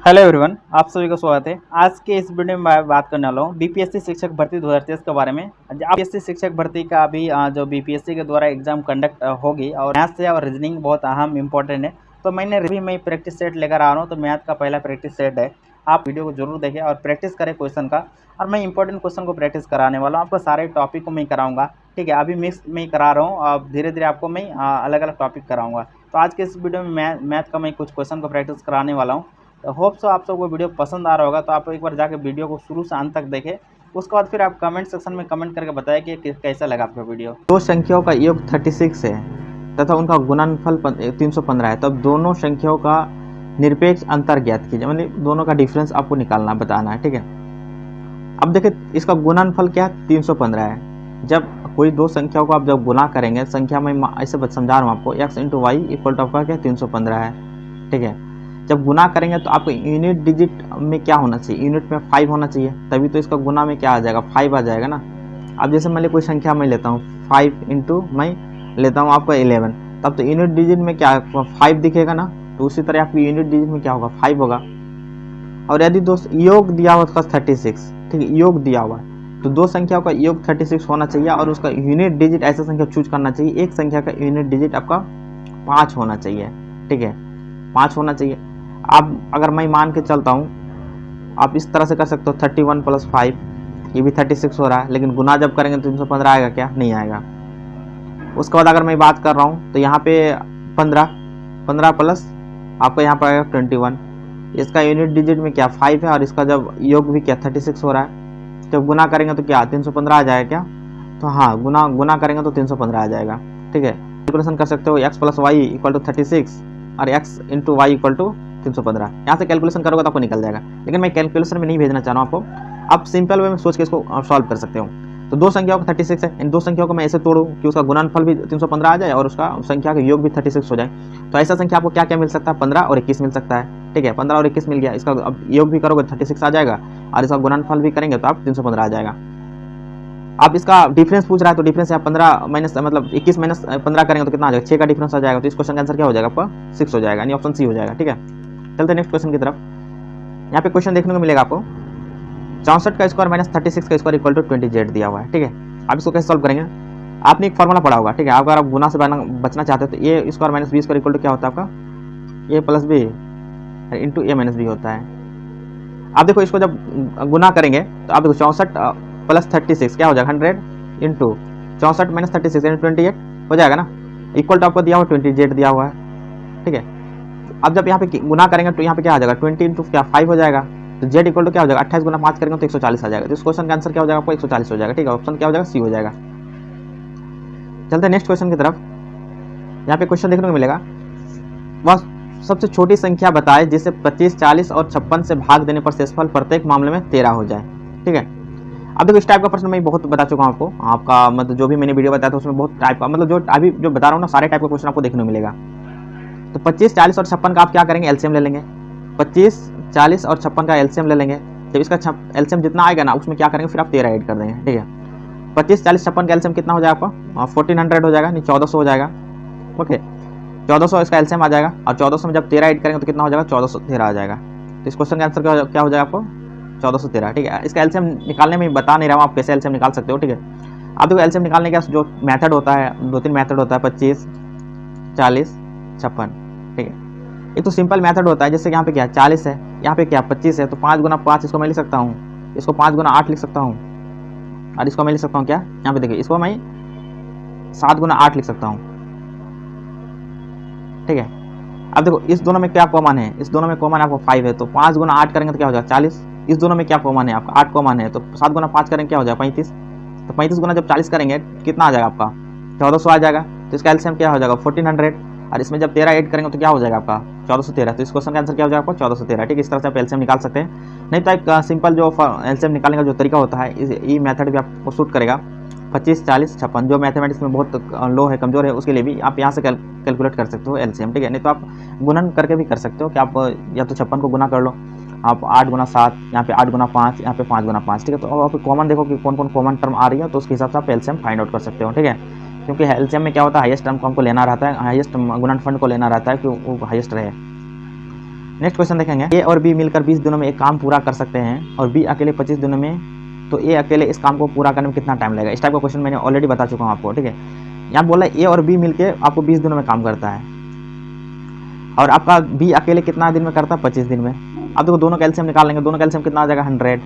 Hello everyone, आप सभी का स्वागत है। आज के इस वीडियो में मैं बात करने वाला हूँ बीपीएससी शिक्षक भर्ती 2023 के बारे में। बीपीएससी शिक्षक भर्ती का अभी जो बीपीएससी के द्वारा एग्जाम कंडक्ट होगी और मैथ से और रीजनिंग बहुत अहम इंपॉर्टेंट है। तो मैंने रिव्यू में प्रैक्टिस सेट लेकर आ रहा हूँ। तो मैथ का पहला प्रैक्टिस सेट है, आप वीडियो को जरूर देखें और प्रैक्टिस करें क्वेश्चन का। और मैं इंपॉर्टेंट क्वेश्चन को प्रैक्टिस कराने वाला हूँ, आपको सारे टॉपिक को मैं कराऊंगा। ठीक है, अभी मिक्स में ही करा रहा हूँ, अब धीरे धीरे आपको मैं अलग अलग टॉपिक कराऊंगा। तो आज के इस वीडियो में मैथ का मैं कुछ क्वेश्चन को प्रैक्टिस कराने वाला हूँ। तो होप सो आप सबको वीडियो पसंद आ रहा होगा। तो आप एक बार जाके वीडियो को शुरू से अंत तक देखें, उसके बाद फिर आप कमेंट सेक्शन में कमेंट करके बताएं कि कैसा लगा आपका वीडियो। दो संख्याओं का योग 36 है तथा उनका गुणनफल 315 है, तब दोनों संख्याओं का निरपेक्ष अंतर ज्ञात कीजिए। मतलब दोनों का डिफरेंस आपको निकालना बताना है। ठीक है, अब देखिए इसका गुणनफल क्या है, 315 है। जब कोई दो संख्याओं को आप जब गुना करेंगे, संख्या में ऐसे समझा रहा हूँ आपको, x into Y equal to आपका क्या 315 है। ठीक है, जब गुना करेंगे तो आपको यूनिट डिजिट में क्या होना चाहिए, यूनिट में 5 होना चाहिए, तभी तो इसका गुना में क्या आ जाएगा, 5 आ जाएगा ना। अब जैसे मान ली कोई संख्या मैं लेता हूँ 5 इंटू मैं लेता हूँ आपका 11, तब तो यूनिट डिजिट में क्या 5 दिखेगा ना। तो उसी तरह आपकी यूनिट डिजिट में क्या होगा, 5 होगा। और यदि दोस्त योग दिया हुआ उसका 36, ठीक है, योग दिया हुआ तो दो संख्याओं का योग 36 होना चाहिए और उसका यूनिट डिजिट ऐसा संख्या चूज करना चाहिए, एक संख्या का यूनिट डिजिट आपका 5 होना चाहिए। ठीक है, 5 होना चाहिए। अब अगर मैं मान के चलता हूँ, आप इस तरह से कर सकते हो 31 प्लस 5, ये भी 36 हो रहा है, लेकिन गुना जब करेंगे तो 315 आएगा क्या, नहीं आएगा। उसके बाद अगर मैं बात कर रहा हूँ तो यहाँ पे 15 प्लस आपका यहाँ पर आएगा 21, इसका यूनिट डिजिट में क्या 5 है और इसका जब योग भी क्या 36 हो रहा है। जब गुना करेंगे तो क्या 315 आ जाएगा क्या, तो हाँ गुना करेंगे तो 315 आ जाएगा। ठीक है, कैलकुलेशन कर सकते हो, x plus Y equal to 36 और x into Y equal to 315। यहाँ से कैलकुलेशन करोगे तो आपको निकल जाएगा, लेकिन मैं कैलकुलेशन में नहीं भेजना चाह रहा हूँ आपको। आप सिंपल वे में सोच के इसको सॉल्व कर सकते हो। तो दो संख्याओं का 36 है, इन दो संख्याओं को मैं ऐसे तोड़ूं कि उसका गुणनफल भी 315 आ जाए और उसका संख्या का योग भी 36 हो जाए। तो ऐसा संख्या आपको क्या क्या मिल सकता है, 15 और 21 मिल सकता है। ठीक है, 15 और 21 मिल गया, इसका अब योग भी करोगे 36 आ जाएगा और इसका गुणनफल भी करेंगे तो आप 315 आ जाएगा। आप इसका डिफरेंस पूछ रहा है तो डिफरेंस है 15 माइनस मतलब 21 माइनस 15 करेंगे तो कितना आ जाएगा, 6 का डिफरेंस आ जाएगा। तो इस क्वेश्चन का आंसर क्या हो जाएगा आपका 6 हो जाएगा, यानी ऑप्शन सी हो जाएगा। ठीक है, चलते नेक्स्ट क्वेश्चन की तरफ। यहाँ पे क्वेश्चन देखने को मिलेगा आपको 64 का स्क्वायर माइनस 36 का स्क्वायर इक्वल टू 20z दिया हुआ है। ठीक है, आप इसको कैसे सॉल्व करेंगे, आपने एक फॉर्मूला पढ़ा होगा। ठीक है, अगर आप गुना से बचना चाहते हो तो A square minus B square equal to क्या होता है आपका, A plus B into A minus B होता है। आप देखो इसको जब गुना करेंगे तो आप देखो 64 प्लस 36 क्या हो जाएगा 100 इंटू 64 माइनस 36 यानी 28 हो जाएगा ना, इक्वल टू आपको दिया हुआ 20z दिया हुआ है। ठीक है, अब जब यहाँ पे गुना करेंगे तो यहाँ पे क्या आ जाएगा 20 इंटू क्या 5 हो जाएगा, तो z इक्वल टू क्या हो जाएगा 28 गुना 5 करेंगे तो 140 आ जाएगा। तो इस क्वेश्चन का आंसर क्या हो जाएगा आपको 140 हो जाएगा। ठीक है, ऑप्शन क्या हो जाएगा सी हो जाएगा। चलते हैं नेक्स्ट क्वेश्चन की तरफ। यहाँ पे क्वेश्चन देखने को मिलेगा, वह सबसे छोटी संख्या बताए जिसे 25, 40 और 56 से भाग देने पर शेषफल प्रत्येक मामले में 13 हो जाए। ठीक है, अब देखो इस टाइप का प्रश्न मैं बहुत बता चुका हूँ आपको, आपका मतलब जो भी मैंने वीडियो बताया था उसमें बहुत टाइप का, मतलब जो अभी जो बता रहा हूँ ना सारे टाइप का क्वेश्चन आपको देखने को मिलेगा। तो 25, 40 और 56 का आप क्या करेंगे, एलसीएम ले लेंगे। 25, 40 और 56 का एलसीएम ले लेंगे। जब इसका एलसीएम जितना आएगा ना उसमें क्या करेंगे, फिर आप 13 ऐड कर देंगे। ठीक है, 25, 40, 56 का एलसीएम कितना हो जाएगा आपका 1400 हो जाएगा, नहीं 1400 हो जाएगा। ओके, 1400 इसका एलसीएम आ जाएगा और 1400 में जब 13 ऐड करेंगे तो कितना हो जाएगा 1413 आ जाएगा। तो इस क्वेश्चन का आंसर क्या हो जाएगा आपको 1413। ठीक है, इसका एलसीएम निकालने में बता नहीं रहा हूँ, आप कैसे एलसीएम निकाल सकते हो। ठीक है, आप देखो एलसीएम निकालने का जो मेथड होता है, 2-3 मेथड होता है, 25, 40, 56। ठीक है, एक तो सिंपल मेथड होता है, जैसे यहाँ पे क्या 40 है, यहाँ पे क्या 25 है, तो 5 गुना 5 इसको मैं लिख सकता हूँ, इसको 5 गुना 8 लिख सकता हूँ और इसको मैं लिख सकता हूँ क्या, यहाँ पे देखिए इसको मैं 7 गुना 8 लिख सकता हूँ। ठीक है, अब देखो इस दोनों में क्या कॉमन है, इस दोनों में कॉमन आपको 5 है, तो 5 गुना 8 करेंगे तो क्या हो जाएगा 40। इस दोनों में क्या कॉमन है आपका 8 कॉमन है, तो 7 गुना 5 करेंगे क्या हो जाएगा 35। तो 35 गुना जब 40 करेंगे कितना आ जाएगा आपका 1400 आ जाएगा। तो इसका एलसीएम क्या हो जाएगा 1400 और इसमें जब 13 ऐड करेंगे तो क्या हो जाएगा आपका 1413। तो इस क्वेश्चन का आंसर क्या हो जाएगा आपका 1413। ठीक है, इस तरह से आप एलसीएम निकाल सकते हैं। नहीं तो एक सिंपल जो एलसीएम निकालने का जो तरीका होता है, ये मेथड भी आपको सूट करेगा। 25, 40, 56 जो मैथमेटिक्स में बहुत लो है, कमजोर है, उसके लिए भी आप यहाँ से कैलकुलेट कर सकते हो एलसीएम। ठीक है, नहीं तो आप गुणन करके भी कर सकते हो कि आप या तो 56 को गुना कर लो, आप 8 गुना 7, यहाँ पे 8 गुना 5, यहाँ पे 5 गुना 5। ठीक है, तो अब आप कॉमन देखो कि कौन कौन कॉमन टर्म आ रही है, तो उसके हिसाब से आप एलसीएम फाइंड आउट कर सकते हो। ठीक है, क्योंकि एलसीएम में क्या होता है हाईएस्ट टर्म को हमको लेना रहता है, हाईएस्ट गुणनफल को लेना रहता है कि वो हाईएस्ट रहे। नेक्स्ट क्वेश्चन देखेंगे, ए और बी मिलकर 20 दिनों में एक काम पूरा कर सकते हैं और बी अकेले 25 दिनों में, तो ए अकेले इस काम को पूरा करने में कितना टाइम लगेगा। इस टाइप का क्वेश्चन मैंने ऑलरेडी बता चुका हूँ आपको, ठीक है। यहाँ बोला ए और बी मिलके आपको 20 दिनों में काम करता है और आपका बी अकेले कितना दिन में करता है, 25 दिन में। अब देखो दोनों कैल्शियम निकाल लेंगे, दोनों कैल्शियम कितना हो जाएगा 100,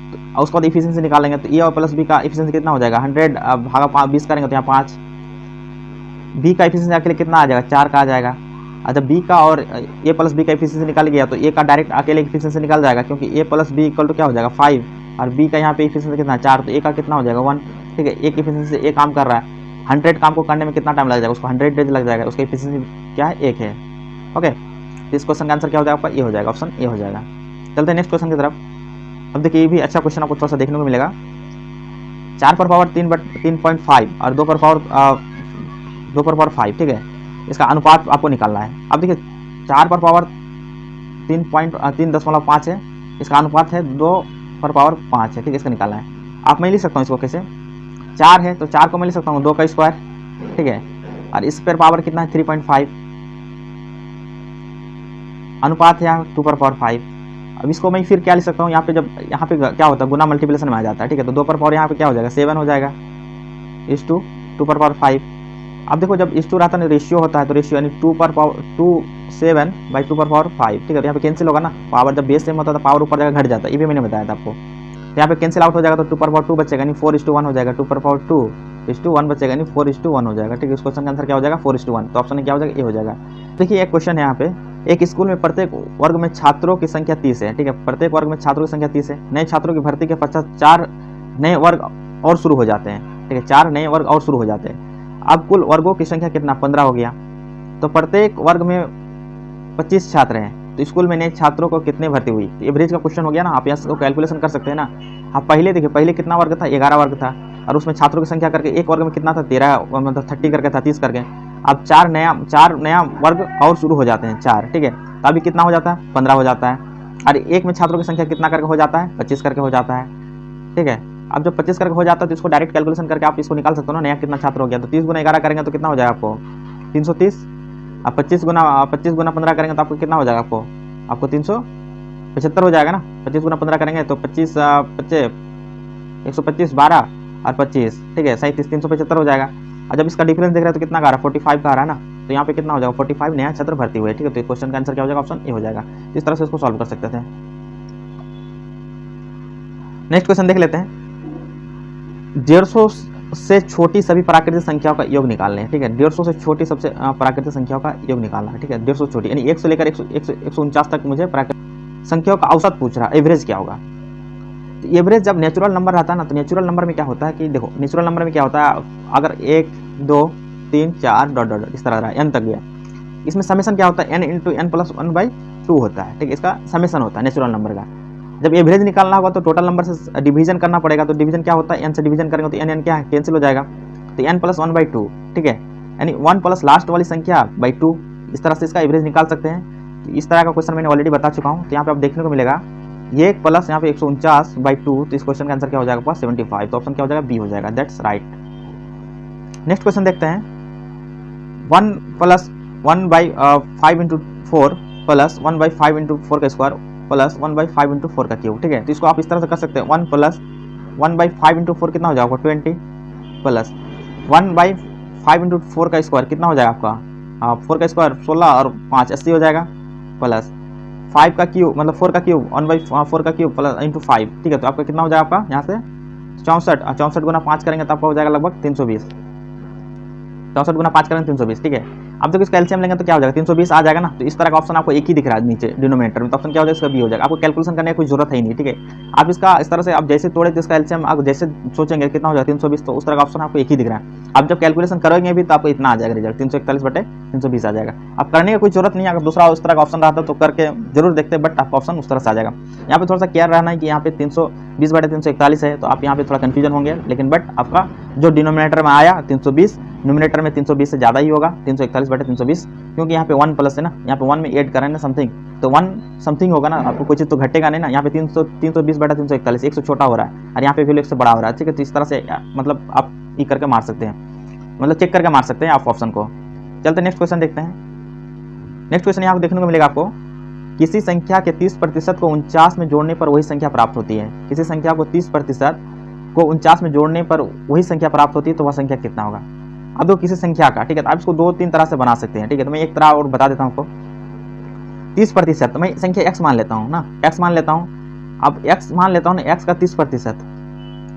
तो उसके बाद इफिशिएंसी निकालेंगे तो ए और प्लस बी का इफिशिएंसी कितना हो जाएगा 100 भागा 20 करेंगे तो यहाँ 5, बी का इफिशिएंसी अकेले कितना आ जाएगा 4 का आ जाएगा। अच्छा बी का और ए प्लस बी का इफिशिएंसी निकाल गया तो ए का डायरेक्ट अकेले इफिशिएंसी निकल जाएगा, क्योंकि ए प्लस बी इक्वल टू क्या हो जाएगा 5 और बी का यहाँ पे इफिशिएंसी कितना 4, तो ए का कितना हो जाएगा 1, ठीक है। एक इफिशिएंसी से ए काम कर रहा है, 100 काम को करने में कितना टाइम लग जाएगा, उसको 100 डेज लग जाएगा, उसका इफिशिएंसी क्या है 1 है। ओके, तो इस क्वेश्चन का आंसर क्या हो जाएगा आपका, ए हो जाएगा, ऑप्शन ए हो जाएगा। चलते हैं नेक्स्ट क्वेश्चन की तरफ। अब देखिए ये भी अच्छा क्वेश्चन आपको थोड़ा सा देखने को मिलेगा। 4 पर पावर 3.5 और 2 पर पावर 5, ठीक है। इसका अनुपात आपको निकालना है। अब देखिए 4 पर पावर 3.5 है, इसका अनुपात है 2 पर पावर 5 है, ठीक है। इसका निकालना है। आप मैं लिख सकता हूँ इसको कैसे, 4 है तो 4 को मैं लिख सकता हूँ 2 का स्क्वायर, ठीक है, और इस पर पावर कितना है 3.5, अनुपात है यहाँ 2 पर पावर 5। अब इसको मैं फिर क्या लिख सकता हूँ, यहाँ पे जब यहाँ पे क्या होता है गुना मल्टीप्लिकेशन में आ जाता है, ठीक है। तो 2 पर पावर यहाँ पे क्या हो जाएगा 7 हो जाएगा, इस 2 पर पावर 5। अब देखो जब इस 2 रहता है ना रेशियो होता है, तो रेशियो यानी 2 पर पावर 7 बाई 2 पर पावर 5, ठीक है। तो यहाँ पे कैंसिल होगा ना, पावर जब बेस सेम होता है तो पावर ऊपर जाएगा घट जाता है, ये भी मैंने बताया था आपको। तो यहाँ पे कैंसिल आउट हो जाएगा तो 2 पर पावर 2 बचेगा, यानी 4:1 हो जाएगा, 2 पर पावर 2:1 बचेगा, यानी 4:1 हो जाएगा, ठीक है। इस क्वेश्चन का आंसर क्या हो जाएगा 4:1, तो ऑप्शन क्या हो जाएगा ए हो जाएगा। देखिए एक क्वेश्चन है यहाँ पे, एक स्कूल में प्रत्येक वर्ग में छात्रों की संख्या 30 है, ठीक है। प्रत्येक वर्ग में छात्रों की संख्या 30 है। नए छात्रों की भर्ती के पश्चात 4 नए वर्ग और शुरू हो जाते हैं, ठीक है, 4 नए वर्ग और शुरू हो जाते हैं। अब कुल वर्गों की संख्या कितना 15 हो गया, तो प्रत्येक वर्ग में 25 छात्र हैं, तो स्कूल में नए छात्रों को कितने भर्ती हुई। एवरेज का क्वेश्चन हो गया ना, आप यहाँ कैलकुलेशन कर सकते हैं ना। आप पहले देखिए, पहले कितना वर्ग था 11 वर्ग था, और उसमें छात्रों की संख्या करके एक वर्ग में कितना था 13, मतलब 30 करके था 30 करके। अब 4 नया वर्ग और शुरू हो जाते हैं 4, ठीक है। तो अभी कितना हो जाता है 15 हो जाता है, और एक में छात्रों की संख्या कितना करके हो जाता है 25 करके हो जाता है, ठीक है। अब जब 25 करके हो जाता है तो इसको डायरेक्ट कैलकुलेशन करके आप इसको निकाल सकते हो ना, नया कितना छात्र हो गया। तो 30 गुना 11 करेंगे तो कितना हो जाएगा आपको 330, अब 25 गुना 15 करेंगे तो आपको कितना हो जाएगा आपको 375 हो जाएगा ना। 25 गुना 15 करेंगे तो 25 125 12 और 25, ठीक है, 37 375 हो जाएगा। और जब इसका डिफरेंस देख रहे हैं तो कितना का रहा है 45 का आ रहा है ना, तो यहाँ पे कितना हो जाएगा 45 नया छात्र भर्ती हुए, ठीक है। तो क्वेश्चन का आंसर क्या हो जाएगा ऑप्शन ए हो जाएगा। इस तरह से इसको सॉल्व कर सकते थे। नेक्स्ट क्वेश्चन देख लेते हैं। 150 से छोटी सभी प्राकृतिक संख्याओं का योग निकालना है, ठीक है। 150 से छोटी सबसे प्राकृतिक संख्याओं का योग निकालना है, ठीक है। 150 छोटी यानी 1 से लेकर 149 तक मुझे प्राकृतिक संख्याओं का औसत पूछ रहा है, एवरेज क्या होगा। तो एवरेज जब नेचुरल नंबर रहता है ना, तो नेचुरल नंबर में क्या होता है कि देखो नेचुरल नंबर में क्या होता है, अगर 1 2 3 4 डॉट डॉट इस तरह रहा n तक गया, इसमें समेशन क्या होता है n इंटू n प्लस 1/2 होता है, ठीक है। इसका समेशन होता है नेचुरल नंबर का। जब एवरेज निकालना होगा तो टोटल नंबर से डिवीजन करना पड़ेगा, तो डिवीजन क्या होता है n से डिवीजन करेंगे तो n क्या है कैंसिल हो जाएगा, तो n प्लस 1/2, ठीक है, यानी 1 प्लस लास्ट वाली संख्या बाई 2, इस तरह से इसका एवरेज निकाल सकते हैं। तो इस तरह का क्वेश्चन मैंने ऑलरेडी बता चुका हूँ। तो यहाँ पे आप देखने को मिलेगा ये 1 प्लस यहाँ पे 149/2, तो इस क्वेश्चन का आंसर क्या हो जाएगा 75, तो ऑप्शन क्या हो जाएगा बी हो जाएगा, दैट्स राइट। नेक्स्ट क्वेश्चन देखते हैं। 1 प्लस 1/5 इंटू 4 प्लस 1/5 इंटू 4 का स्क्वायर प्लस 1/5 इंटू 4 का क्यूब, ठीक है। तो इसको आप इस तरह से कर सकते हैं 1 प्लस 1/5 इंटू 4 कितना हो जाएगा 20 प्लस 1/5 इंटू 4 का स्क्वायर कितना हो जाएगा आपका 4 का स्क्वायर 16 और 5 80 हो जाएगा, प्लस 5 का क्यूब मतलब 4 का क्यूब 1/4 का क्यूब प्लस इंटू 5, ठीक है। तो आपका कितना हो जाएगा आपका यहाँ से 64 गुना 5 करेंगे तो आपका हो जाएगा लगभग 320, 64 गुना 5 करेंगे 320, ठीक है। अब देखो इसका एलसीएम लेंगे तो क्या हो जाएगा 320 आ जाएगा ना। तो इस तरह का ऑप्शन आपको एक ही दिख रहा है नीचे डिनोमिनेटर में, तो ऑप्शन क्या हो जाएगा इसका बी हो जाएगा। आपको कैलकुलेशन करने की कोई जरूरत है ही नहीं, ठीक है। आप इसका इस तरह से आप जैसे तोड़े तो इसका एलसीएम आप जैसे सोचेंगे कितना हो जाएगा 320, तो उस तरह का ऑप्शन आपको एक ही दिख रहा है। आप जब कैलकुलेशन करोगे भी तो आपको इतना आ जाएगा रिजल्ट 341/320 आ जाएगा। आप करने की कोई जरूरत नहीं है, अगर दूसरा उस तरह का ऑप्शन रहता तो करके जरूर देखते, बट आपका ऑप्शन उस तरह से आ जाएगा। यहाँ पे थोड़ा सा केयर रहना है कि यहाँ पे 320/341 है, तो आप यहाँ पे थोड़ा कंफ्यूजन होंगे, लेकिन बट आपका जो डिनोमिनेटर में आया 320, न्यूमिनेटर में 320 से ज़्यादा ही होगा 341/320, क्योंकि यहाँ पे 1 प्लस है ना, यहाँ पे 1 में ऐड करें ना समथिंग, तो 1 समथिंग होगा ना, आपको कोई चीज़ तो घटेगा नहीं ना। यहाँ पे 320/341 एक से छोटा हो रहा है और यहाँ पे वैल्यू एक से बड़ा हो रहा है, ठीक है। तो इस तरह से मतलब आप ये करके मार सकते हैं, मतलब चेक करके मार सकते हैं आप ऑप्शन को। चलते नेक्स्ट क्वेश्चन देखते हैं। नेक्स्ट क्वेश्चन यहाँ देखने को मिलेगा आपको किसी संख्या के 30% को 49 में जोड़ने पर वही संख्या प्राप्त होती है। किसी संख्या को 30% को 49 में जोड़ने पर वही संख्या प्राप्त होती है, तो वह संख्या कितना होगा। अब देखो किसी संख्या का, ठीक है, तो आप इसको 2-3 तरह से बना सकते हैं, ठीक है। तो मैं एक तरह और बता देता हूँ आपको। 30%, तो मैं संख्या x मान लेता हूँ ना, x मान लेता हूँ। अब x मान लेता हूँ ना, x का 30%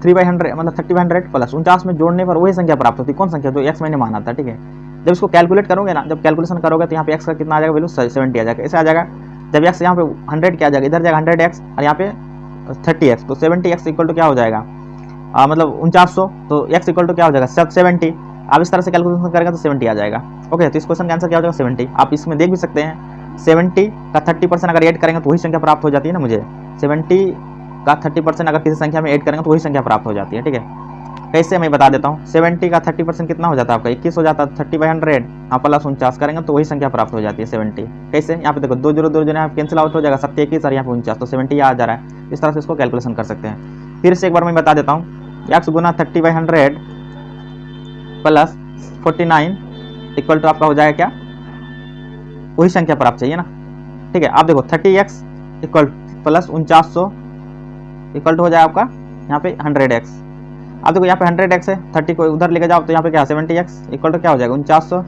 3/100 मतलब 30/100 प्लस 49 में जोड़ने पर वही संख्या प्राप्त होती है। कौन संख्या, जो x मैंने माना था, ठीक है। जब इसको कैलकुलेट करोगे ना, जब कैलकुलेशन करोगे तो यहाँ पे x का कितना आ जाएगा, वैल्यू 70 आ जाएगा। ऐसे आ जाएगा जब x यहाँ पे 100 क्या आ जाएगा, इधर जाएगा 100x और यहाँ पे 30x, तो 70x इक्वल टू क्या हो जाएगा, मतलब 4900, तो x इक्वल टू क्या हो जाएगा 70। आप इस तरह से कैलकुलेशन करेंगे तो 70 आ जाएगा। ओके, तो इस क्वेश्चन का आंसर क्या हो जाएगा 70। आप इसमें देख भी सकते हैं 70 का 30% अगर ऐड करेंगे तो वही संख्या प्राप्त हो जाती है ना मुझे। 70 का 30% अगर किसी संख्या में ऐड करेंगे तो वही संख्या प्राप्त हो जाती है, ठीक है। कैसे मैं बता देता हूँ। 70 का 30% कितना हो जाता है आपका 21 हो जाता है। 30/100 हाँ प्लस 49 करेंगे तो वही संख्या प्राप्त हो जाती है 70। कैसे, यहाँ पे देखो 2 0 2 यहाँ कैंसिल आउट हो जाएगा, 7 21 और यहाँ पे 49, तो 70 आ जा रहा है। इस तरह से इसको कैलकुलेशन कर सकते हैं। फिर से एक बार मैं बता देता हूँ। x गुना 30/100 प्लस 49 इक्वल टू आपका हो जाएगा क्या, वही संख्या प्राप्त चाहिए ना, ठीक है। आप देखो 30x equal plus 4900 equal to हो जाएगा आपका यहाँ पे 100x। अब देखो यहाँ पे 100x है, 30 को उधर लेके जाओ तो यहाँ पे क्या 70x इक्वल टू क्या हो जाएगा 4900।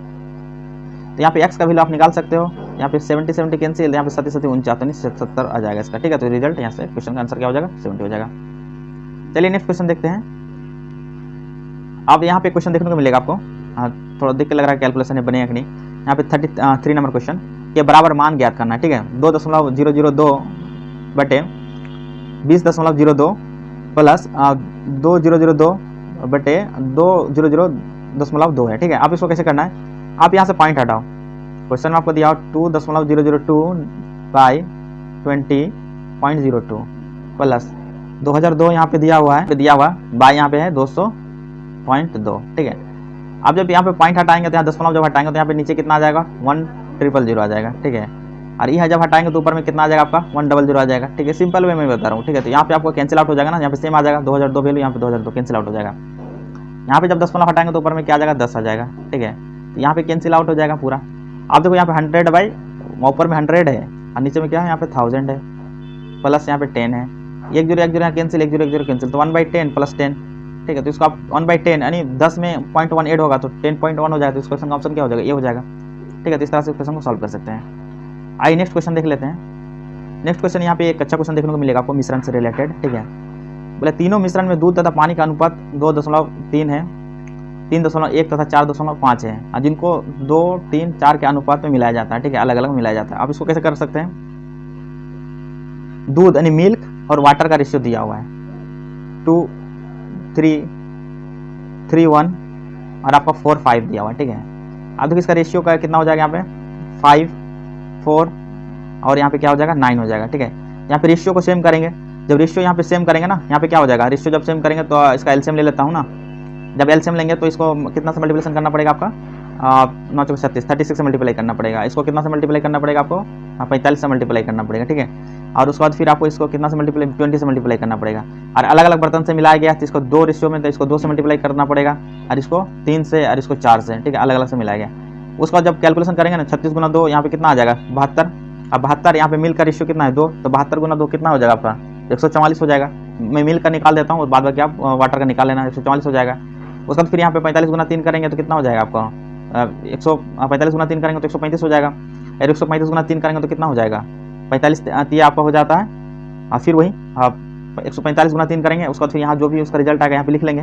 तो यहाँ पे x का वैल्यू आप निकाल सकते हो। यहाँ पे 70 70 कैंसिल, यहाँ पे 7 7 49 70 आ जाएगा इसका, ठीक है। तो रिजल्ट यहाँ से क्वेश्चन का आंसर क्या हो जाएगा 70 हो जाएगा। चलिए नेक्स्ट क्वेश्चन देखते हैं। अब यहाँ पे क्वेश्चन देखने को मिलेगा आपको, थोड़ा देख के लग रहा है कैलकुलेशन है बनेगा कि नहीं। यहाँ पे 33 नंबर क्वेश्चन के बराबर मान ज्ञात करना है, ठीक है। 2.002 बटे 20.02 प्लस 2002 बटे 200.2 है, ठीक है। आप इसको कैसे करना है, आप यहाँ से पॉइंट हटाओ। क्वेश्चन में आपको दिया 2.002 बाई 20.02 प्लस 2002 यहाँ पे दिया हुआ बाई यहाँ पे है 200.2, ठीक है। अब जब यहाँ पे पॉइंट हटाएंगे तो यहाँ दशमलव जब हटाएंगे तो यहाँ पे नीचे कितना आ जाएगा 1000 आ जाएगा, ठीक है। और यह जब हटाएंगे तो ऊपर में कितना आ जाएगा आपका 100 आ जाएगा, ठीक है। सिंपल वे में बता रहा हूँ, ठीक है। तो यहाँ पे आपको कैंसिल आउट हो जाएगा ना, यहाँ पे सेम आ जाएगा 2002 वैल्यू, यहाँ पे 2002 कैंसिल आउट हो जाएगा। यहाँ पे जब दशमलव हटाएंगे तो ऊपर में क्या आ जाएगा 10 आ जाएगा, ठीक है। तो यहाँ पे कैंसिल आउट हो जाएगा पूरा। आप देखो यहाँ पे 100 बाई ऊपर में 100 है और नीचे में क्या है यहाँ पे 1000 है प्लस यहाँ पे 10 है। 1 0 यहाँ कैंसिल, 1 0 कैंसिल, तो 1/10 प्लस 10, ठीक है। तो इसको आप 1/10 यानी 10 में 0.1 ऐड होगा तो 10.1 हो जाएगा। तो इस क्वेश्चन का ऑप्शन क्या हो जाएगा, ये हो जाएगा, ठीक है। तो इस तरह से क्वेश्चन को सॉल्व कर सकते हैं। आइए नेक्स्ट क्वेश्चन देख लेते हैं। नेक्स्ट क्वेश्चन यहाँ पे एक अच्छा क्वेश्चन देखने को मिलेगा आपको मिश्रण से रिलेटेड, ठीक है। बोले तीनों मिश्रण में दूध तथा पानी का अनुपात 2.3 है, 3.1 तथा 4.5 है, और जिनको 2 3 4 के अनुपात में मिलाया जाता है, ठीक है, अलग अलग मिलाया जाता है। आप इसको कैसे कर सकते हैं। दूध यानी मिल्क और वाटर का रेशियो दिया हुआ है 2 3 3 1 और आपका 4 5 दिया हुआ है, ठीक है। अब देखिए इसका रेशियो का कितना हो जाएगा, यहाँ पे 5 4 और यहाँ पे क्या हो जाएगा 9 हो जाएगा, ठीक है। यहाँ पे रेशियो को सेम करेंगे। जब रेशियो यहाँ पे सेम करेंगे ना, यहाँ पे क्या हो जाएगा, रेशियो जब सेम करेंगे तो इसका एलसीएम ले लेता हूँ ना। जब एलसीएम लेंगे तो इसको कितना से मल्टीप्लिकेशन करना पड़ेगा आपका 9 चौके 36, 36 से मल्टीप्लाई करना पड़ेगा। इसको कितना से मल्टीप्लाई करना पड़ेगा आपको 45 से मल्टीप्लाई करना पड़ेगा, ठीक है। और उसके बाद फिर आपको इसको कितना से मल्टीप्लाई 20 से मल्टीप्लाई करना पड़ेगा। और अलग अलग बर्तन से मिलाया गया तो इसको 2 रेशियो में, तो इसको 2 से मल्टीप्लाई करना पड़ेगा और इसको 3 से और इसको 4 से, ठीक है, अलग अलग से मिलाया गया। उसके बाद जब कैलकुलेशन करेंगे ना 36 गुना 2 यहाँ पे कितना आ जाएगा 72। अब 72 यहाँ पे मिल्क का रेशियो कितना है 2, तो 72 गुना 2 कितना हो जाएगा आपका 144 हो जाएगा। मैं मिल्क का निकाल देता हूँ और बाद बाकी आप वाटर का निकाल लेना, 144 हो जाएगा। उसके बाद फिर यहाँ पे 45 गुना 3 करेंगे तो कितना हो जाएगा आपका 145 गुना 3 करेंगे तो 135 हो जाएगा। और 135 गुना 3 करेंगे तो कितना हो जाएगा 45 ये आपका हो जाता है। फिर वही 145 गुना 3 करेंगे, उसके बाद फिर यहाँ जो भी उसका रिजल्ट आएगा यहाँ पे लिख लेंगे।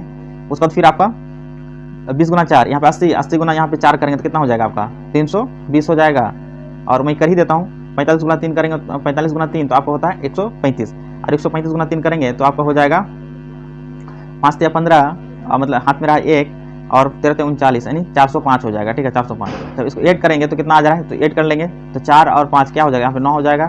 उसके बाद फिर आपका 20 गुना 4 यहाँ पे 80, 80 गुना यहाँ पे 4 करेंगे तो कितना हो जाएगा आपका 320 हो जाएगा। और मैं कर ही देता हूँ 45 गुना 3 करेंगे, 45 गुना 3 तो आपका होता है 135, और 135 गुना 3 करेंगे तो आपका हो जाएगा 5 या 15, मतलब हाथ में रहा 1 और 13 39 यानी 405 हो जाएगा, ठीक है 405। तो इसको ऐड करेंगे तो कितना आ जा रहा है, तो ऐड कर लेंगे तो 4 और 5 क्या हो जाएगा, यहाँ पे 9 हो जाएगा,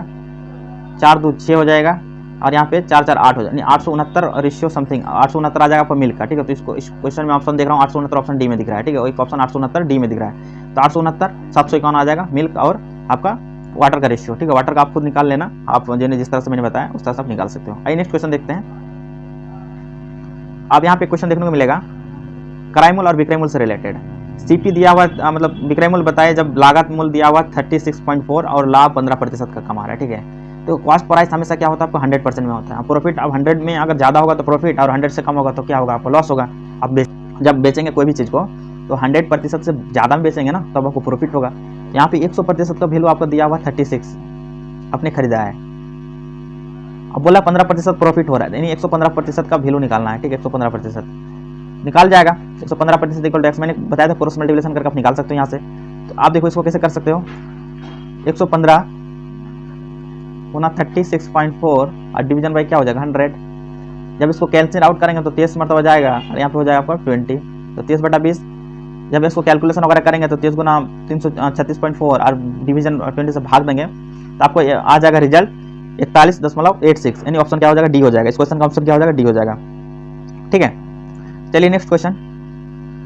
4 2 6 हो जाएगा, और यहाँ पे 4 4 8 हो जाएगा, 869 रेशियो समथिंग 869 आ जाएगा आपका मिल्क का, ठीक है। तो इसको इस क्वेश्चन में ऑप्शन देख रहा हूँ 869 ऑप्शन डी में दिख रहा है, ठीक है। एक ऑप्शन 869 डी में दिख रहा है, तो 869 751 आ जाएगा मिल्क और आपका वाटर का रेशियो, ठीक है। वाटर का आप खुद निकाल लेना, आप जिस तरह से मैंने बताया उस तरह से आप निकाल सकते हो। आइए नेक्स्ट क्वेश्चन देखते हैं। अब यहाँ पे क्वेश्चन देखने को मिलेगा क्राइमूल और विक्रयमूल से रिलेटेड। सीपी दिया हुआ मतलब विक्रय मूल्य बताए जब लागत मूल्य दिया हुआ 36.4 और लाभ 15% का कमा रहा है, ठीक है। तो कॉस्ट प्राइस हमेशा क्या होता है आपको 100% में होता है। प्रॉफिट अब 100 में अगर ज़्यादा होगा तो प्रॉफिट, और 100 से कम होगा तो क्या होगा, आपको लॉस होगा। अब जब बेचेंगे कोई भी चीज़ को तो 100% से ज़्यादा में बेचेंगे ना तब आपको प्रॉफिट होगा। यहाँ पे 100% का वैल्यू आपको दिया हुआ 36 आपने खरीदा है, अब बोला 15% प्रॉफिट हो रहा है, यानी 115% का वैल्यू निकालना है, ठीक है। 115% निकाल जाएगा। 115% इक्वल टू एक्स, मैंने बताया था क्रॉस मल्टीप्लिकेशन करके आप निकाल सकते हो यहाँ से। तो आप देखो इसको कैसे कर सकते हो, 115 गुना 36.4 और डिवीजन बाई क्या हो जाएगा 100। जब इसको कैंसिल आउट करेंगे तो 23 मरतबा जाएगा और यहाँ पे हो जाएगा आपका 20, तो 23/20। जब इसको कैलकुलेशन वगैरह करेंगे तो 23 गुना 336.4 और डिवीजन 20 से भाग देंगे तो आपको आ जाएगा रिजल्ट 41.86, यानी ऑप्शन क्या हो जाएगा, डी हो जाएगा। इस क्वेश्चन का ऑप्शन क्या हो जाएगा, डी हो जाएगा, ठीक है। चलिए नेक्स्ट क्वेश्चन,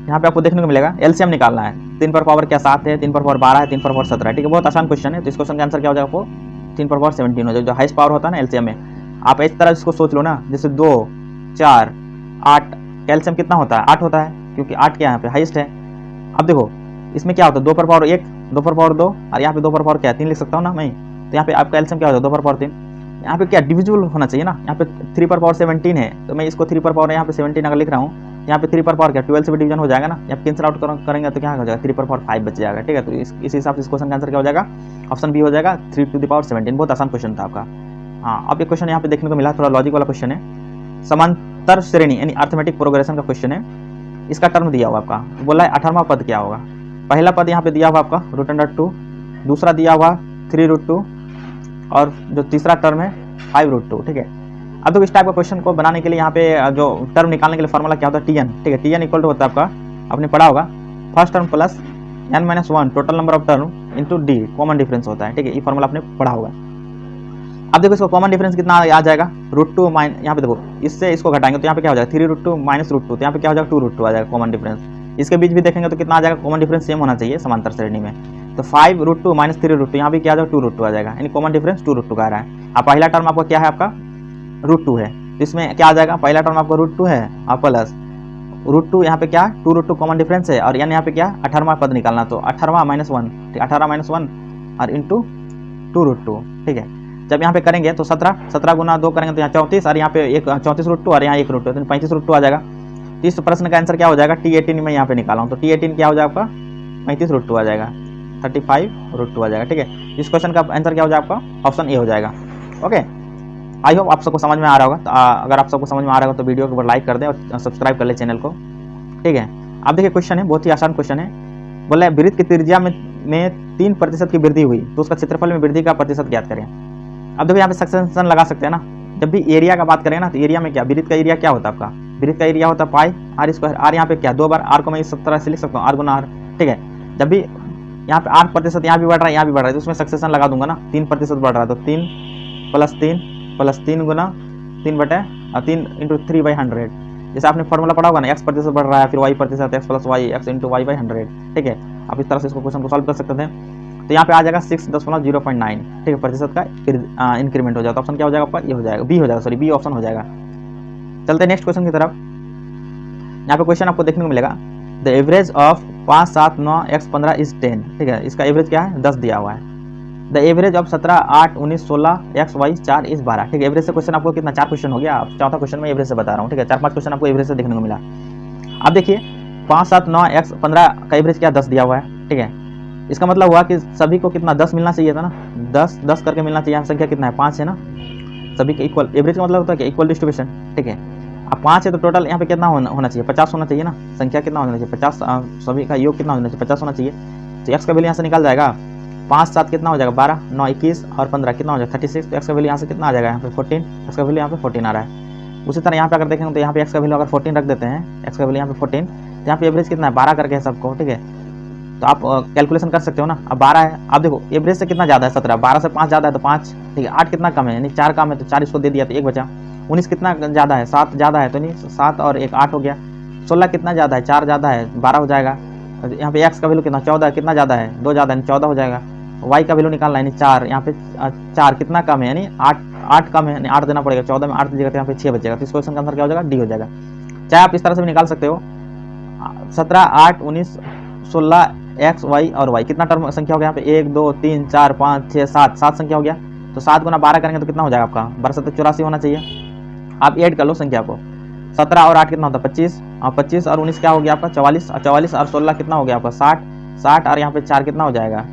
यहाँ पे आपको देखने को मिलेगा एलसीएम निकालना है। 3 पर पावर क्या 7 है, 3 पर पावर 12 है, 3 पर पावर 17 है, ठीक है। बहुत आसान क्वेश्चन है। तो इस क्वेश्चन का आंसर क्या हो जाएगा आपको 3 पर पावर 17 हो जाएगा, जो हाईएस्ट पावर होता है ना एलसीएम में। आप इस तरह इसको सोच लो ना, जैसे 2 4 8, कैल्शियम कितना होता है 8 होता है, क्योंकि 8 क्या यहाँ पे हाईएस्ट है। अब देखो इसमें क्या होता है 2 पर पावर 1, 2 पर पावर 2 और यहाँ पे 2 पर पावर क्या 3 लिख सकता हूँ ना मैं। तो यहाँ पे आपका कैल्शियम क्या होता है 2 पर पावर 3। यहाँ पे क्या डिविजिबल होना चाहिए ना, यहाँ पे 3 पर पावर 17 है तो मैं इसको 3 पर पावर यहाँ पे 17 अगर लिख रहा हूँ, यहाँ पे 3 पर पावर क्या 12 से भी डिवीजन हो जाएगा ना। यहाँ कैंसिल आउट करेंगे तो क्या हो जाएगा 3 पर पावर 5 बच जाएगा, ठीक है। तो इस हिसाब से इस क्वेश्चन का आंसर क्या हो जाएगा, ऑप्शन बी हो जाएगा 3 टू द पावर 17। बहुत आसान क्वेश्चन था आपका। हाँ, अब एक क्वेश्चन यहाँ पे देखने को मिला, थोड़ा लॉजिक वाला क्वेश्चन है। समांतर श्रेणी यानी अर्थमेटिक प्रोग्रेशन का क्वेश्चन है। इसका टर्म दिया हुआ आपका, तो बोला है 18वां पद क्या होगा। पहला पद यहाँ पे दिया हुआ आपका √2, दूसरा दिया हुआ 3√2 और जो तीसरा टर्म है 5√2, ठीक है। अब देखो इस टाइप का क्वेश्चन को बनाने के लिए यहाँ पे जो टर्म निकालने के लिए फॉर्मूला क्या होता है TN, ठीक है। TN इक्वल टू होता है आपका, आपने पढ़ा होगा first term plus n-1 total number of term into D common difference होता है, ठीक है। ये फॉर्मूला आपने पढ़ा होगा। अब देखो इसको कॉमन डिफरेंस कितना आ जाएगा √2 यहाँ पे देखो इससे इसको घटाएंगे तो यहाँ पे क्या हो जाएगा 3√2 माइनस √2, तो यहाँ पे क्या हो जाएगा 2√2 आ जाएगा कॉमन डिफरेंस। इसके बीच भी देखेंगे तो कितना आ जाएगा, कॉमन डिफरेंस सेम होना चाहिए समांतर श्रेणी में। तो 5√2 माइनस 3√2 यहाँ भी क्या आ जाएगा 2√2 आ जाएगा, यानी कॉमन डिफरेंस 2√2 का आ रहा है। अब पहला टर्म आपका क्या है आपका √2 है, तो इसमें क्या आ जाएगा, पहला टर्म आपका √2 है और प्लस √2 यहाँ पे क्या 2√2 कॉमन डिफरेंस है, और यहाँ पे क्या 18वां पद निकालना, तो 18वां -1, ठीक 18 -1 और इंटू 2√2, ठीक है। जब यहाँ पे करेंगे तो 17 गुना 2 करेंगे तो यहाँ 34 और यहाँ पे एक 34√2 और यहाँ 1√2, तो 35√2 आ जाएगा। तो इस प्रश्न का आंसर क्या हो जाएगा, T18 में यहाँ पे निकाला हूँ, तो T18 क्या हो जाएगा आपका 35√2 आ जाएगा, 35√2 आ जाएगा, ठीक है। इस क्वेश्चन का आंसर क्या हो जाएगा आपका, ऑप्शन ए हो जाएगा। ओके, आई होप आप सबको समझ में आ रहा होगा। तो अगर आप सबको समझ में आ रहा होगा तो वीडियो को ऊपर लाइक कर दें और सब्सक्राइब कर ले चैनल को, ठीक है। अब देखिए क्वेश्चन है, बहुत ही आसान क्वेश्चन है। बोला है वृत्त की त्रिज्या में 3% की वृद्धि हुई तो उसका क्षेत्रफल में वृद्धि का प्रतिशत ज्ञात करें। अब देखो यहाँ पे सक्सेशन लगा सकते हैं ना, जब भी एरिया का बात करें ना तो एरिया में क्या वृत्त का एरिया क्या होता है आपका, वृत्त का एरिया होता है पाई आर स्क्वायर। आर यहाँ पे क्या 2 बार, आर को मैं इस तरह से लिख सकता हूँ आर गुना आर, ठीक है। जब भी यहाँ पे 8% यहाँ भी बढ़ रहा है यहाँ भी बढ़ रहा है तो उसमें सक्सेशन लगा दूंगा ना, 3% बढ़ रहा है तो 3 + 3 गुना 3 बटे 3 इंटू 3/100। जैसे आपने फॉर्मूला पढ़ा होगा ना, x% बढ़ रहा है फिर y% x + y x into y/100, ठीक है। आप इस तरह से इसको क्वेश्चन को सॉल्व कर सकते थे। तो यहाँ पे आ जाएगा 6.09, ठीक है, प्रतिशत का इंक्रीमेंट हो जाएगा। तो ऑप्शन क्या हो जाएगा आपका, ये हो जाएगा, बी हो जाएगा, सॉरी बी ऑप्शन हो जाएगा। चलते हैं नेक्स्ट क्वेश्चन की तरफ। यहाँ पे क्वेश्चन आपको देखने को मिलेगा the average of 5 7 9 x 15 is 10, ठीक है। इसका एवरेज क्या है 10 दिया हुआ है। The average of 17 8 19 16 x y 4 is 12, ठीक है। एवरेज से क्वेश्चन आपको कितना 4 क्वेश्चन हो गया, आप चौथा क्वेश्चन में एवरेज से बता रहा हूँ, ठीक है। 4-5 क्वेश्चन आपको एवरेज से देखने को मिला। अब देखिए 5 7 9 x 15 का एवरेज क्या 10 दिया हुआ है, ठीक है। इसका मतलब हुआ कि सभी को कितना 10 मिलना चाहिए था ना, 10 करके मिलना चाहिए। यहाँ संख्या कितना है 5 है ना, सभी के इक्वल। एवरेज का मतलब होता है कि इक्वल डिस्ट्रीब्यूशन, ठीक है। अब 5 है तो टोटल यहाँ पे कितना होना चाहिए 50 होना चाहिए ना, संख्या कितना होना चाहिए 50, सभी का योग कितना होना चाहिए 50 होना चाहिए। तो x का वैल्यू यहाँ से निकल जाएगा 5 7 कितना हो जाएगा 12 9 21 और 15 कितना हो जाएगा 36। तो x का वैल्यू यहाँ से कितना आ जाएगा यहाँ पे 14, x का वैल्यू यहाँ पे 14 आ रहा है। उसी तरह यहाँ पे अगर देखेंगे तो यहाँ पे x का वैल्यू अगर 14 रख देते हैं, x का वैल्यू यहाँ पे 14, तो यहाँ पे एवरेज कितना है 12 करके है सबको, ठीक है। तो आप कैलकुलेशन कर सकते हो ना। अब 12 है, आप देखो एवरेज से कितना ज़्यादा है 17, 12 से 5 ज़्यादा है तो 5, ठीक है। 8 कितना कम है यानी 4 कम है तो 4 इसको दे दिया तो 1 बचा। 19 कितना ज़्यादा है 7 ज़्यादा है तो नहीं 7 और 1 8 हो गया। 16 कितना ज़्यादा है 4 ज़्यादा है 12 हो जाएगा। यहाँ पे x का वैल्यू कितना 14 कितना ज़्यादा है 2 ज़्यादा है 14 हो जाएगा। y का वैल्यू निकालना है यानी 4, यहाँ पे 4 कितना कम है यानी 8 कम है यानी 8 देना पड़ेगा। 14 में 8 दीजिएगा तो यहाँ पे 6 बचेगा। तो इस क्वेश्चन का आंसर क्या हो जाएगा डी हो जाएगा। चाहे आप इस तरह से भी निकाल सकते हो 17 8 19 16x y और y कितना टर्म संख्या हो गया यहाँ पे 1 2 3 4 5 6 7 7 संख्या हो गया। तो 7 गुना 12 करेंगे तो कितना हो जाएगा आपका 12 84 होना चाहिए। आप ऐड कर लो संख्या को, 17 और 8 कितना होता है 25 और 25 और 19 क्या हो गया आपका 44 और 44 और 16 कितना हो गया आपका 60 60 और यहाँ पे 4 कितना हो जाएगा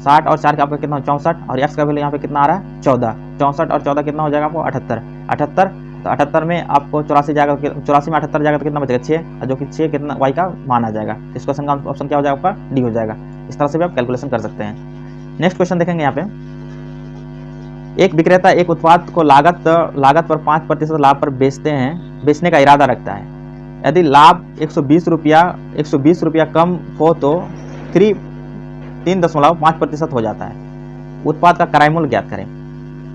60 और 4 का आपका कितना 64 और x का वैल्यू यहाँ पे कितना आ रहा है 14 64 और 14 कितना हो जाएगा आपको 78 78 तो 78 में आपको 84 जाएगा 84 में 78 जाएगा तो कितना बचेगा 6 और जो कि 6 कितना y का मान आ जाएगा। इस क्वेश्चन का ऑप्शन क्या हो जाएगा आपका डी हो जाएगा। इस तरह से भी आप कैलकुलेशन कर सकते हैं। नेक्स्ट क्वेश्चन देखेंगे यहाँ पे, एक विक्रेता एक उत्पाद को लागत पर 5% लाभ पर बेचने का इरादा रखता है। यदि लाभ 120 रुपया कम हो तो 3.5% हो जाता है। उत्पाद का क्रय मूल्य ज्ञात करें।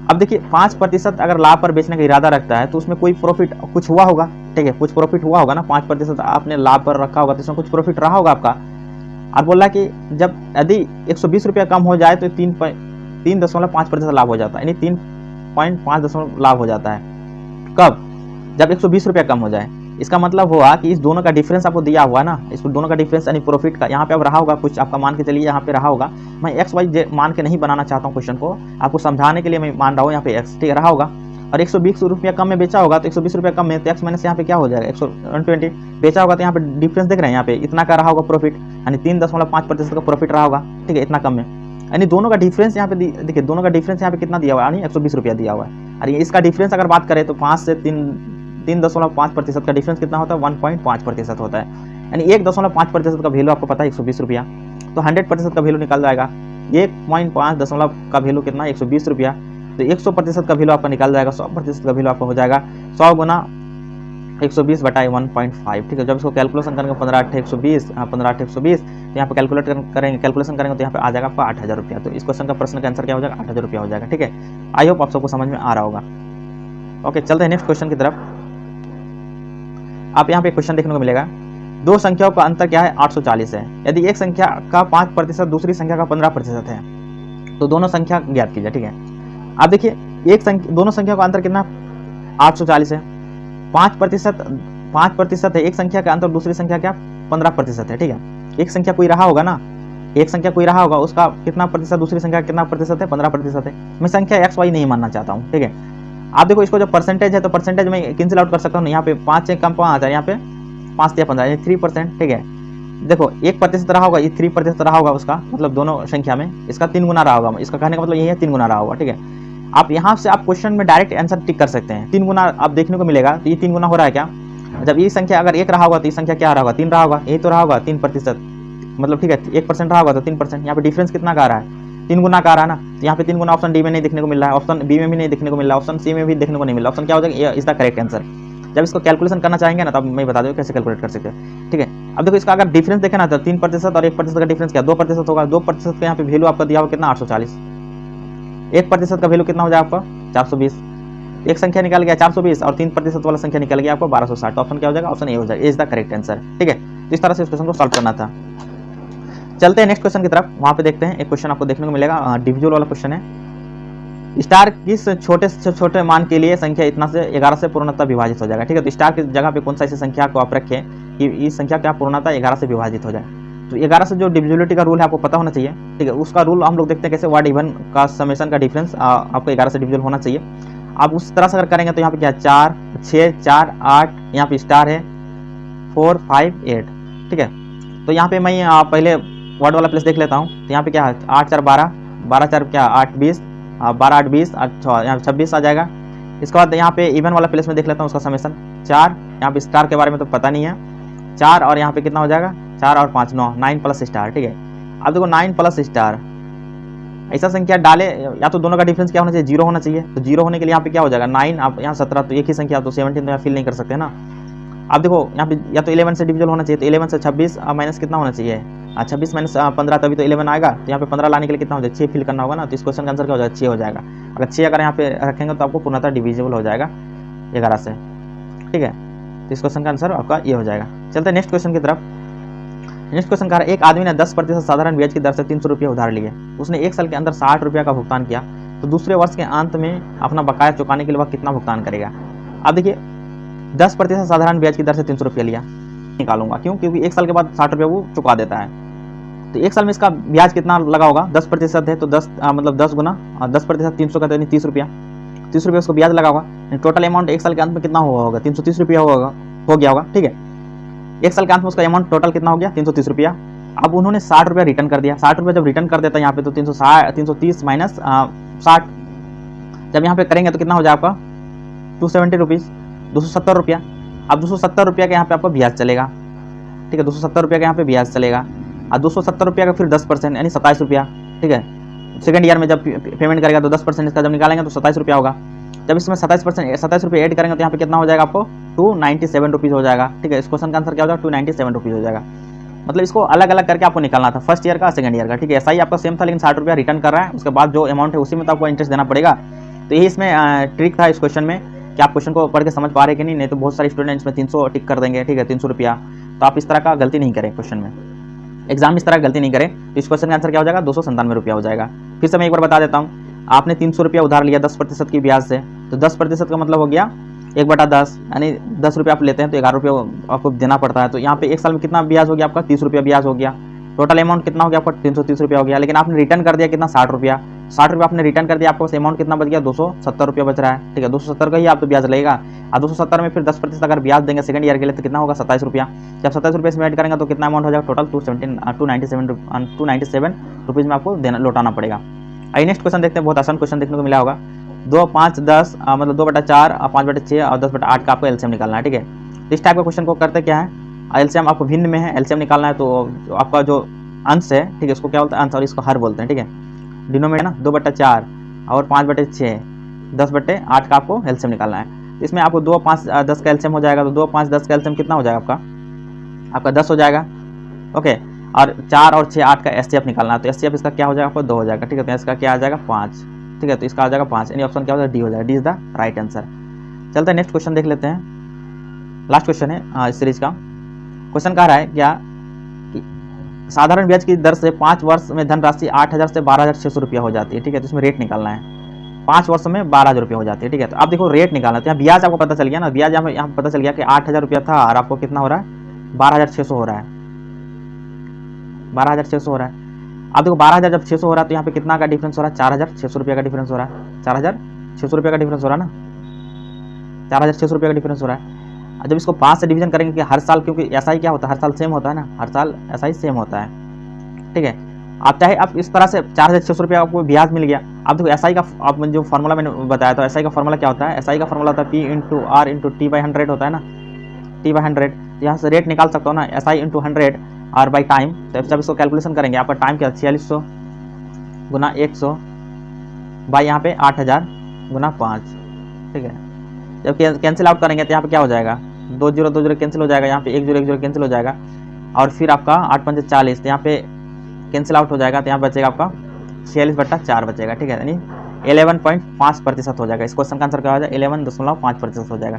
अब देखिए 5% अगर लाभ पर बेचने का इरादा रखता है तो उसमें कोई प्रॉफिट कुछ हुआ होगा, ठीक है, कुछ प्रॉफिट हुआ होगा ना। 5% आपने लाभ पर रखा होगा तो इसमें कुछ प्रॉफिट रहा होगा आपका। और बोल रहा है कि जब यदि 120 रुपया कम हो जाए तो 3.5% लाभ हो जाता है, यानी 3.5 लाभ हो जाता है। कब? जब 120 रुपया कम हो जाए। इसका मतलब हुआ कि इस दोनों का डिफरेंस आपको दिया हुआ ना, इस दोनों का डिफरेंस यानी प्रॉफिट का यहाँ पे अब रहा होगा कुछ आपका, मान के चलिए यहाँ पे रहा होगा। मैं एक्स वाई मान के नहीं बनाना चाहता हूँ क्वेश्चन को, आपको समझाने के लिए मैं मान रहा हूँ यहाँ पे एक्स, ठीक है, रहा होगा। और 120 रुपया कम में बेचा होगा तो 120 रुपया कम में तो एक्स माइनस यहाँ पे क्या हो जाएगा 120 बेचा होगा तो यहाँ पे डिफरेंस देख रहे हैं, यहाँ पे इतना का रहा होगा प्रॉफिट, यानी 3.5% का प्रॉफिट रहा होगा, ठीक है, इतना कम में। यानी दोनों का डिफरेंस यहाँ पे देखिए, दोनों का डिफरेंस यहाँ पे कितना दिया हुआ है, यानी 120 रुपया दिया हुआ है। और इसका डिफरेंस अगर बात करें तो 5 से 3.5% का डिफरेंस कितना होता है 1.5% होता है। यानी 1.5% का वैल्यू आपको पता है 120 रुपया, तो 100% का वैल्यू निकल जाएगा। 1.5 का वैल्यू कितना 120 रुपया, तो 100% का वैल्यू आपका निकल जाएगा, 100% का वैल्यू आपका हो जाएगा 100 गुना 120 बटा 1.5, ठीक है। जब इसको कैलकुलेशन करेंगे 15 × 120 तो यहाँ पे कैलकुलेशन करेंगे तो यहाँ पे आ जाएगा आपका 8000 रुपया। तो इस क्वेश्चन का प्रश्न का आंसर क्या हो जाएगा 8000 रुपया हो जाएगा, ठीक है। आई होप आप सबको समझ में आ रहा होगा। ओके, चलते हैं नेक्स्ट क्वेश्चन की तरफ। आप यहाँ पे क्वेश्चन देखने को मिलेगा, दो संख्याओं का अंतर क्या है 840 है। यदि एक संख्या का 5% दूसरी संख्या का 15% है तो दोनों संख्या ज्ञात कीजिए, ठीक है। आप देखिए दोनों संख्या का अंतर कितना 840 है, 5% है, एक संख्या का अंतर दूसरी संख्या क्या 15% है, ठीक है। एक संख्या कोई रहा होगा ना, एक संख्या कोई रहा होगा, उसका कितना प्रतिशत दूसरी संख्या कितना प्रतिशत है 15% है। मैं संख्या एक्स वाई नहीं मानना चाहता हूँ, ठीक है। आप देखो इसको जब परसेंटेज है तो परसेंटेज में कैंसिल आउट कर सकता हूँ, यहाँ पे 5 से कम 5 यहाँ पे 5 से 15 3%, ठीक है। देखो 1% रहा होगा, ये 3% रहा होगा उसका, मतलब दोनों संख्या में इसका 3 गुना रहा होगा। इसका कहने का मतलब यही है 3 गुना रहा होगा, ठीक है। आप यहाँ से आप क्वेश्चन में डायरेक्ट आंसर टिक कर सकते हैं। 3 गुना आप देखने को मिलेगा, तो ये 3 गुना हो रहा है क्या। जब ये संख्या अगर 1 रहा होगा तो ये संख्या क्या रहा होगा 3 रहा होगा, यही तो रहा होगा 3%, मतलब ठीक है 1% रहा होगा तो 3%। यहाँ पे डिफरेंस कितना का आ रहा है 3 गुना का आ रहा है ना, तो यहाँ पे 3 गुना ऑप्शन डी में नहीं देखने को मिल रहा है, ऑप्शन बी में भी नहीं देखने को मिल रहा है, ऑप्शन सी में भी देखने को नहीं मिल रहा। ऑप्शन क्या हो जाएगा इज द करेक्ट आंसर। जब इसको कैलकुलेशन करना चाहेंगे ना तब मैं बता दूँ कैसे कैलकुलेट कर सकते हैं, ठीक है। अब देखो इसका अगर डिफरेंस देखें ना तो 3% और 1% का डिफरेंस क्या 2% होगा। 2% का यहाँ पे वैल्यू आपका दिया हुआ कितना 840, 1% का वैल्यू कितना हो जाएगा आपका 420। एक संख्या निकल गया 420 और 3% वाला संख्या निकल गया आपको 1260। ऑप्शन क्या हो जाएगा ऑप्शन ए हो जाएगा, इज द करेक्ट आंसर, ठीक है। तो इस तरह से इस क्वेश्चन को सॉल्व करना था। चलते हैं नेक्स्ट क्वेश्चन की तरफ, वहां पे देखते हैं। एक क्वेश्चन आपको देखने को मिलेगा, डिविजुअल वाला क्वेश्चन है। स्टार किस छोटे से छोटे मान के लिए संख्या इतना से 11 से पूर्णतः विभाजित हो जाएगा, ठीक है। तो स्टार की जगह पे कौन सा ऐसी संख्या को आप रखें कि इस संख्या क्या पूर्णतः 11 से विभाजित हो जाए। तो 11 से जो डिविजिबिलिटी का रूल है आपको पता होना चाहिए, ठीक है। उसका रूल हम लोग देखते हैं कैसे, वाट इवन का समेशन का डिफरेंस आपको 11 से डिविजिबल होना चाहिए। आप उस तरह से अगर करेंगे तो यहाँ पे क्या 4 6 4 8, यहाँ पे स्टार है 4 5 8, ठीक है। तो यहाँ पे मैं पहले वर्ड वाला प्लेस देख लेता हूँ। तो यहाँ पे क्या है 8 4 12, 12 4 क्या 8 20, 12 8 20, अच्छा यहाँ 26 आ जाएगा। इसके बाद यहाँ पे इवन वाला प्लेस में देख लेता हूँ उसका समेशन 4, यहाँ पे स्टार के बारे में तो पता नहीं है 4, और यहाँ पे कितना हो जाएगा 4 और 5 9 प्लस स्टार, ठीक है। अब देखो 9 प्लस स्टार ऐसा संख्या डाले, या तो दोनों का डिफरेंस क्या होना चाहिए 0 होना चाहिए। तो 0 होने के लिए यहाँ पे क्या हो जाएगा 9, आप यहाँ 17 तो एक ही संख्या, तो 17 तो यहाँ फिल नहीं कर सकते ना। अब देखो यहाँ पे या तो 11 से डिविजल होना चाहिए, तो 11 से 26 माइनस कितना होना चाहिए 26 माइनस 15, तभी तो 11 आएगा। तो यहाँ पे 15 लाने के लिए कितना हो जाएगा 6 फिल करना होगा ना। तो इस क्वेश्चन का आंसर क्या हो जाएगा 6 हो जाएगा। अगर 6 अगर यहाँ पे रखेंगे तो आपको पूर्णतः डिविजिबल हो जाएगा 11 से, ठीक है। तो इस क्वेश्चन का आंसर आपका ये हो जाएगा। चलते हैं नेक्स्ट क्वेश्चन की तरफ। नेक्स्ट क्वेश्चन कह रहा है, एक आदमी ने 10% साधारण ब्याज की दर से 300 रुपये उधार लिए। उसने 1 साल के अंदर 60 रुपये का भुगतान किया, तो दूसरे वर्ष के अंत में अपना बकाया चुकाने के लिए वह कितना भुगतान करेगा। अब देखिए 10% साधारण ब्याज की दर से 300 रुपये लिया, निकालूंगा, क्यों? क्योंकि 1 साल के बाद 60 रुपये वो चुका देता है। तो 1 साल में इसका ब्याज कितना लगा होगा? 10% है, तो 10 मतलब 10 गुना 10% 300 का, तो 30 रुपया, 30 रुपये उसको ब्याज लगा होगा। टोटल अमाउंट 1 साल के अंत में कितना हुआ होगा? 330 रुपया हो गया होगा, ठीक है। 1 साल के अंत में उसका अमाउंट टोटल कितना हो गया? 330 रुपया। अब उन्होंने 60 रुपया रिटर्न कर दिया। 60 रुपये जब रिटर्न कर देता है यहाँ पे, तो 330 माइनस 60 जब यहाँ पे करेंगे तो कितना हो जाएगा आपका? 270 रुपीज़, 270 रुपया। अब 270 रुपया का यहाँ पे आपका ब्याज चलेगा, ठीक है। 270 रुपया का यहाँ पे ब्याज चलेगा, और 270 रुपया का फिर 10%, यानी 27 रुपया, ठीक है। सेकंड ईयर में जब पेमेंट करेगा तो 10% इसका जब निकालेंगे तो 27 रुपया होगा। जब इसमें 27 रुपये ऐड करेंगे तो यहाँ पे कितना हो जाएगा आपको? 297 रुपीज़ हो जाएगा, ठीक है। इस क्वेश्चन का आंसर क्या हो जाएगा? 297 रुपीज़ हो जाएगा। मतलब इसको अलग अलग करके आपको निकालना था, फर्स्ट ईयर का, सेकंड ईयर का, ठीक है। ऐसा ही आपका सेम था, लेकिन 60 रुपया रिटर्न कर रहा है, उसके बाद जो अमाउंट है उसी में तो आपको इंटरेस्ट देना पड़ेगा। तो यही इसमें ट्रिक था इस क्वेश्चन में, कि आप क्वेश्चन को पढ़ के समझ पा रहे कि नहीं तो बहुत सारे स्टूडेंट्स में 300 टिक कर देंगे, ठीक है, 300 रुपया। तो आप इस तरह का गलती नहीं करें क्वेश्चन में, एग्जाम इस तरह गलती नहीं करें। तो इस क्वेश्चन का आंसर क्या हो जाएगा? 297 रुपया हो जाएगा। फिर से मैं एक बार बता देता हूँ, आपने 300 रुपया उधार लिया 10% की ब्याज से, तो 10% का मतलब हो गया 1/10, यानी 10 रुपये आप लेते हैं तो 11 रुपये आपको देना पड़ता है। तो यहाँ पे 1 साल में कितना ब्याज हो गया आपका? 30 रुपया ब्याज हो गया। टोटल अमाउंट कितना हो गया आपका? 330 रुपया हो गया। लेकिन आपने रिटर्न कर दिया कितना? 60 रुपया। 60 रुपया आपने रिटर्न कर दिया, आपको अमाउंट कितना बच गया? 270 रुपया बच रहा है, ठीक है। 270 का ही आप तो ब्याज लगेगा, और 270 में फिर 10% अगर ब्याज देंगे सेकंड ईयर के लिए तो कितना होगा? 27 रुपया। जब 27 रुपये इसमें ऐड करेंगे तो कितना अमाउंट हो जाएगा? टोटल 297 रुपीज़ में आपको देना लौटाना पड़ेगा। आइए नेक्स्ट क्वेश्चन देखते हैं, बहुत आसान क्वेश्चन देखने को मिला होगा। 2, 5, 10 मतलब 2/4 और 5/6 और 10/8 का आपको एलसीएम निकालना है, ठीक है। इस टाइप के क्वेश्चन को करते क्या है, एलसीएम आपको भिन्न में है, एलसीएम निकालना है, तो आपका जो अंश है, ठीक है, उसको क्या बोलते हैं? अंश, और इसको हर बोलते हैं, ठीक है। डिनोमिनेटर ना 2/4 और 5/6 10/8 का आपको एलसीएम निकालना है। इसमें आपको 2, 5, 10 का एलसीएम हो जाएगा, तो 2, 5, 10 का एलसीएम कितना हो जाएगा आपका 10 हो जाएगा, ओके। और 4 और 6, 8 का एचसीएफ निकालना है, तो एचसीएफ इसका क्या हो जाएगा आपको? 2 हो जाएगा, ठीक है। तो इसका क्या आ जाएगा? 5, ठीक है। तो इसका आ जाएगा 5, यानी ऑप्शन क्या हो जाएगा? डी हो जाएगा। D is the right answer. चलते हैं नेक्स्ट क्वेश्चन देख लेते हैं, लास्ट क्वेश्चन है इस सीरीज का। क्वेश्चन कह रहा है क्या कि साधारण ब्याज की दर से 5 वर्ष में धनराशि 8,000 से 12,600 रुपया हो जाती है, ठीक है। तो इसमें रेट निकालना है, 5 वर्ष में 12,000 रुपया हो जाती है, ठीक है। तो आप देखो रेट निकालना है, तो यहाँ ब्याज आपको पता चल गया ना, ब्याज यहाँ पता चल गया कि 8,000 रुपया था और आपको कितना हो रहा है? 12,600 हो रहा है, 12,600 हो रहा है। आप देखो 12,000 जब 600 हो रहा है तो यहाँ पे कितना का डिफरेंस हो रहा है? 4,600 रुपया का डिफरेंस हो रहा है, 4,600 रुपया का डिफरेंस हो रहा है ना, 4,600 रुपया का डिफरेंस हो रहा है। जब इसको 5 से डिवीजन करेंगे कि हर साल, क्योंकि ऐसा ही क्या होता है, हर साल सेम होता है ना, हर साल ऐसा ही सेम होता है, ठीक है। आप चाहे आप इस तरह से 4,600 रुपया आपको ब्याज मिल गया। अब देखो एसआई का आप जो फॉर्मूला मैंने बताया था, एसआई का फॉर्मूला क्या होता है? एसआई का फॉर्मूला होता है P × R × T/100 होता है ना, T/100। यहाँ से रेट निकाल सकता हो ना, SI × 100 और बाई टाइम। तो जब इसको कैलकुलेशन करेंगे, आपका टाइम क्या? 4600 गुना 100 बाई यहाँ पे 8,000 गुना 5, ठीक है। जब कैंसिल आउट करेंगे तो यहाँ पे क्या हो जाएगा? 2 0 2 0 कैंसिल हो जाएगा, यहाँ पे 1 0 1 0 कैंसिल हो जाएगा, और फिर आपका 8 5 40, तो यहाँ पे कैंसिल आउट हो जाएगा, तो यहाँ बचेगा आपका 46/4 बचेगा, ठीक है। यानी 11.5% हो जाएगा। इस क्वेश्चन का आंसर क्या हो जाएगा? 11.5% हो जाएगा।